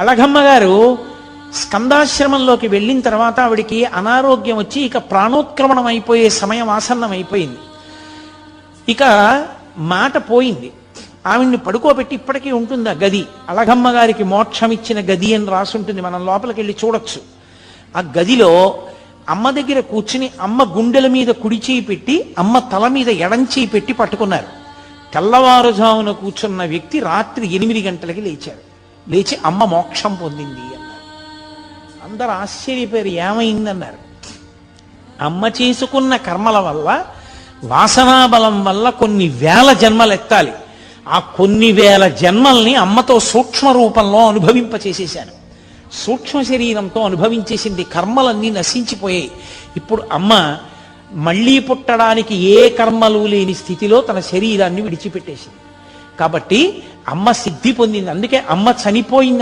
అళగమ్మ గారు స్కందాశ్రమంలోకి వెళ్ళిన తర్వాత ఆవిడికి అనారోగ్యం వచ్చి ఇక ప్రాణోత్క్రమణం అయిపోయే సమయం ఆసన్నం అయిపోయింది. ఇక మాట పోయింది. ఆవిడ్ని పడుకోబెట్టి ఇప్పటికీ ఉంటుంది ఆ గది. అళగమ్మ గారికి మోక్షం ఇచ్చిన గది అని రాసుంటుంది, మనం లోపలికి వెళ్ళి చూడొచ్చు. ఆ గదిలో అమ్మ దగ్గర కూర్చుని అమ్మ గుండెల మీద కుడి చేయి పెట్టి అమ్మ తల మీద ఎడం చేయి పెట్టి పట్టుకున్నారు. తెల్లవారుజామున కూర్చున్న వ్యక్తి రాత్రి 8 గంటలకి లేచారు. లేచి అమ్మ మోక్షం పొందింది అన్నారు. అందరూ ఆశ్చర్యపోయారు, ఏమైందన్నారు. అమ్మ చేసుకున్న కర్మల వల్ల, వాసనాబలం వల్ల కొన్ని వేల జన్మలు ఎత్తాలి. ఆ కొన్ని వేల జన్మల్ని అమ్మతో సూక్ష్మ రూపంలో అనుభవింపచేసేశాను. సూక్ష్మ శరీరంతో అనుభవించేసింది. కర్మలన్నీ నశించిపోయాయి. ఇప్పుడు అమ్మ మళ్ళీ పుట్టడానికి ఏ కర్మలు లేని స్థితిలో తన శరీరాన్ని విడిచిపెట్టేసింది. కాబట్టి అమ్మ సిద్ధి పొందింది. అందుకే అమ్మ చనిపోయింది